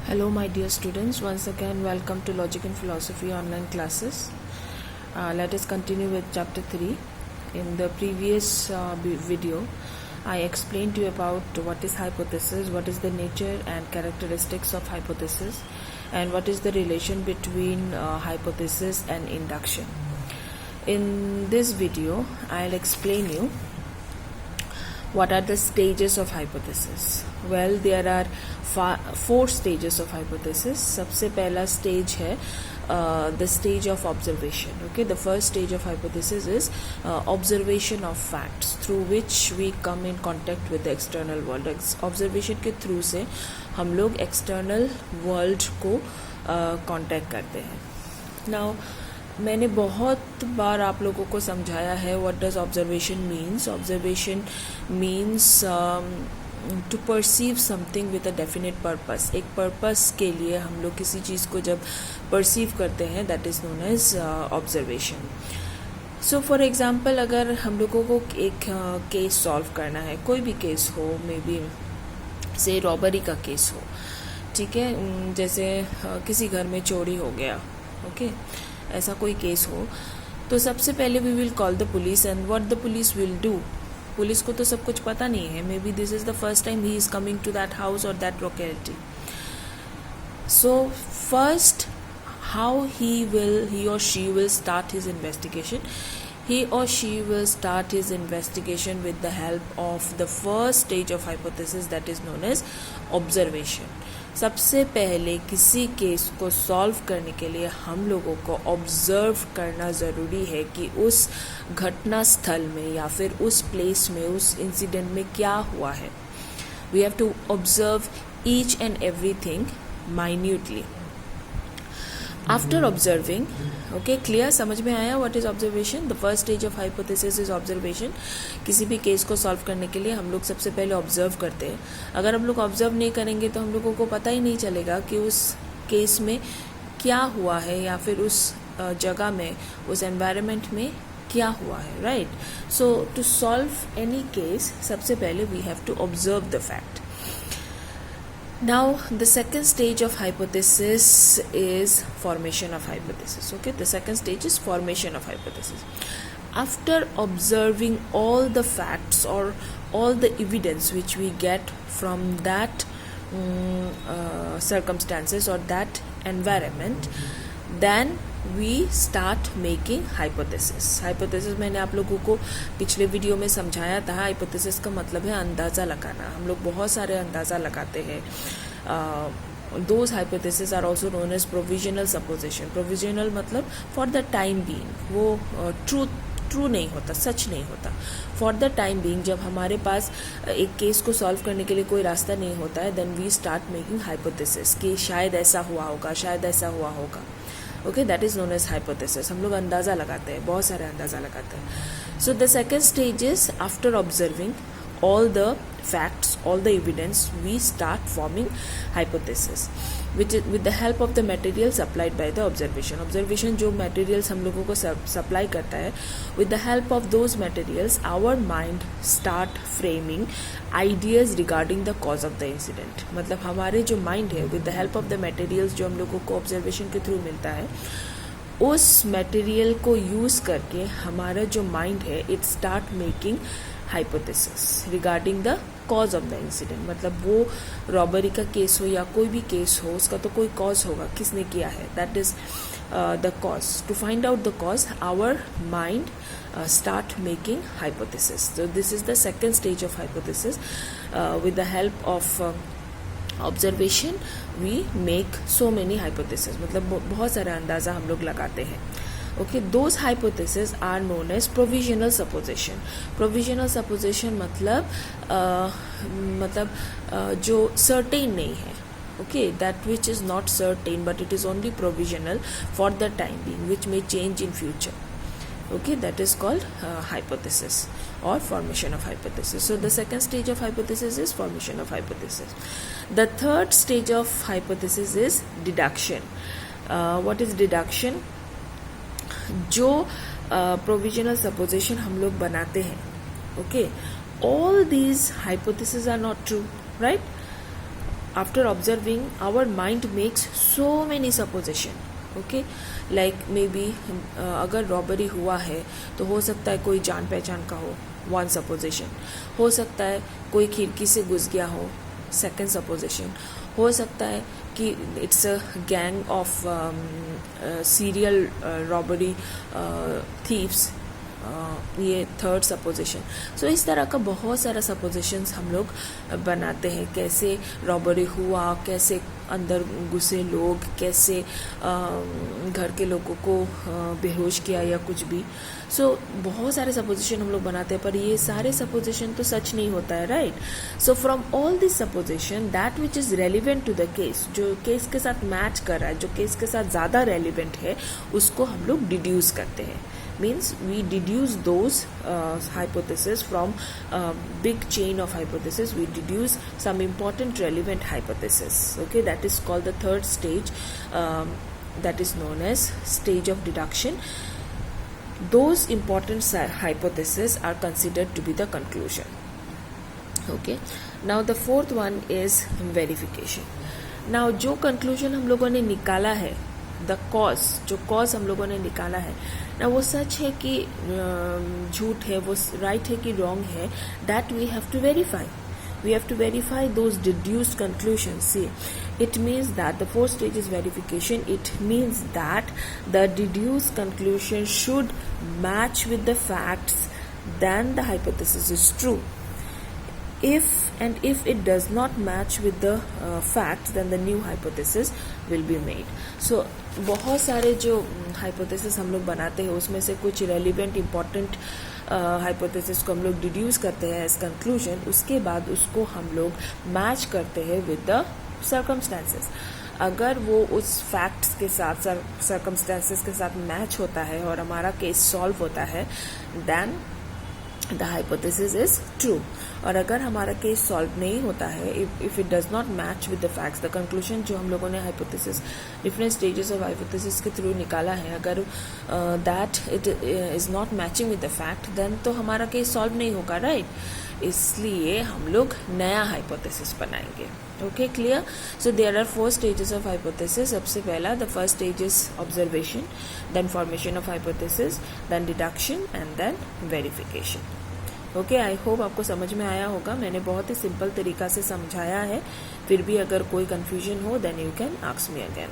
Hello my dear students, once again welcome to Logic and Philosophy online classes. Let us continue with chapter 3. In the previous video, I explained to you about what is hypothesis, what is the nature and characteristics of hypothesis, and what is the relation between hypothesis and induction. In this video, I'll explain you what are the stages of hypothesis. Well, there are four stages of hypothesis. सबसे पहला stage है the stage of observation. Okay, the first stage of hypothesis is observation of facts through which we come in contact with the external world. Observation के through से हम लोग external world को contact करते हैं. Now मैंने बहुत बार आप लोगों को समझाया है what does observation means. Observation means to perceive something with a definite purpose. एक पर्पस के लिए हम लोग किसी चीज़ को जब परसीव करते हैं that is known as observation. So for example, अगर हम लोगों को एक केस सॉल्व करना है, कोई भी केस हो, मे बी से रॉबरी का केस हो, ठीक है, जैसे किसी घर में चोरी हो गया, ओके, ऐसा कोई केस हो, तो सबसे पहले we will call the police. And what the police will do, police को तो सब कुछ पता नहीं है, may be this is the first time he is coming to that house और that locality. So first how he or she will start his investigation. He or she will start his investigation with the help of the first stage of hypothesis, that is known as observation. सबसे पहले किसी case को solve करने के लिए हम लोगों को ऑब्जर्व करना ज़रूरी है कि उस घटना स्थल में या फिर उस प्लेस में, उस इंसिडेंट में क्या हुआ है. We have to observe each and everything minutely. After observing, okay, clear, समझ में आया what is observation? The first stage of hypothesis is observation. किसी भी केस को सॉल्व करने के लिए हम लोग सबसे पहले ऑब्जर्व करते हैं. अगर हम लोग ऑब्जर्व नहीं करेंगे तो हम लोगों को पता ही नहीं चलेगा कि उस केस में क्या हुआ है या फिर उस जगह में, उस एनवायरनमेंट में क्या हुआ है, right. So to solve any case सबसे पहले we have to observe the fact. Now the second stage of hypothesis is formation of hypothesis. Okay, the second stage is formation of hypothesis. After observing all the facts or all the evidence which we get from that circumstances or that environment, then we start making hypothesis. Hypothesis मैंने आप लोगों को पिछले video में समझाया था. hypothesis का मतलब है अंदाज़ा लगाना. हम लोग बहुत सारे अंदाज़ा लगाते हैं. Those hypotheses are also known as provisional supposition. Provisional मतलब for the time being, वो ट्रू नहीं होता, सच नहीं होता. फॉर द टाइम बीइंग, जब हमारे पास एक केस को सॉल्व करने के लिए कोई रास्ता नहीं होता है, then we start making hypothesis कि शायद ऐसा हुआ होगा, शायद ऐसा हुआ होगा. Okay, that is known as hypothesis. हम लोग अंदाज़ा लगाते हैं, बहुत सारे अंदाज़ा लगाते हैं. So the second stage is after observing all the facts, all the evidence, we start forming hypothesis with the help of the material supplied by the observation. Observation जो materials हम लोगों को supply करता है, with the help of those materials our mind start framing ideas regarding the cause of the incident. मतलब हमारे जो mind है, with the help of the materials जो हम लोगों को observation के थ्रू मिलता है, उस मटेरियल को यूज़ करके हमारा जो माइंड है, it start making hypothesis regarding the cause of the incident. मतलब वो रॉबरी का केस हो या कोई भी केस हो, उसका तो कोई कॉज होगा, किसने किया है, that is the cause. To find out the cause our mind start making hypothesis. So this is the second stage of hypothesis. With the help of observation we make so many hypothesis. मतलब बहुत सारा अंदाज़ा हम लोग लगाते हैं. Okay, those hypothesis are known as provisional supposition. Provisional supposition मतलब जो सर्टेन नहीं है. Okay, that which is not certain but it is only provisional for the time being, which may change in future. Okay, that is called hypothesis or formation of hypothesis. So the second stage of hypothesis is formation of hypothesis. The third stage of hypothesis is deduction. What is deduction? जो provisional supposition हम लोग बनाते हैं, okay, all these hypotheses are not true, right? after observing, our mind makes so many supposition. Okay like may be अगर robbery हुआ है तो हो सकता है कोई जान पहचान का हो, वन सपोजिशन. हो सकता है कोई खिड़की से घुस गया हो, सेकंड सपोजिशन. हो सकता है कि it's a gang of serial robbery thieves, ये थर्ड सपोजिशन. सो इस तरह का बहुत सारा सपोजिशंस हम लोग बनाते हैं. कैसे रॉबरी हुआ, कैसे अंदर घुसे लोग, कैसे घर के लोगों को बेहोश किया या कुछ भी. सो बहुत सारे सपोजिशन हम लोग बनाते हैं, पर ये सारे सपोजिशन तो सच नहीं होता है, right. So from all this supposition that which is relevant to the case, जो केस के साथ मैच कर रहा है, जो केस के साथ ज़्यादा रेलिवेंट है, उसको हम लोग डिड्यूस करते हैं. Means we deduce those hypotheses from big chain of hypothesis. We deduce some important relevant hypothesis. Okay, that is called the third stage, that is known as stage of deduction. Those important hypotheses are considered to be the conclusion. Okay, now the fourth one is verification. Now जो conclusion हम लोगों ने निकाला है, the cause, जो cause हम लोगों ने निकाला है ना, वो सच है कि झूठ है, वो राइट है कि रॉन्ग है, that we have to verify. We have to verify those deduced conclusions. See, it means that the fourth stage is verification. It means that the deduced conclusion should match with the facts, then the hypothesis is true. If it does not match with the facts, then the new hypothesis will be made. So बहुत सारे जो hypothesis हम लोग बनाते हैं, उसमें से कुछ relevant important hypothesis को हम लोग deduce करते हैं as conclusion. उसके बाद उसको हम लोग match करते हैं with the circumstances. अगर वो उस फैक्ट्स के साथ, circumstances के साथ मैच होता है और हमारा केस सॉल्व होता है, then the hypothesis is true. और अगर हमारा केस सॉल्व नहीं होता है, if it does not match with the facts, the conclusion जो हम लोगों ने hypothesis, different stages of hypothesis के थ्रू निकाला है, अगर that it is not matching with the fact, then तो हमारा केस सॉल्व नहीं होगा, right. इसलिए हम लोग नया hypothesis बनाएंगे. Okay, clear? So there are 4 stages of hypothesis. सबसे पहला, the first stage is observation, then formation of hypothesis, then deduction and then verification. Okay, I hope आपको समझ में आया होगा. मैंने बहुत ही सिंपल तरीका से समझाया है. फिर भी अगर कोई confusion हो, then you can ask me again.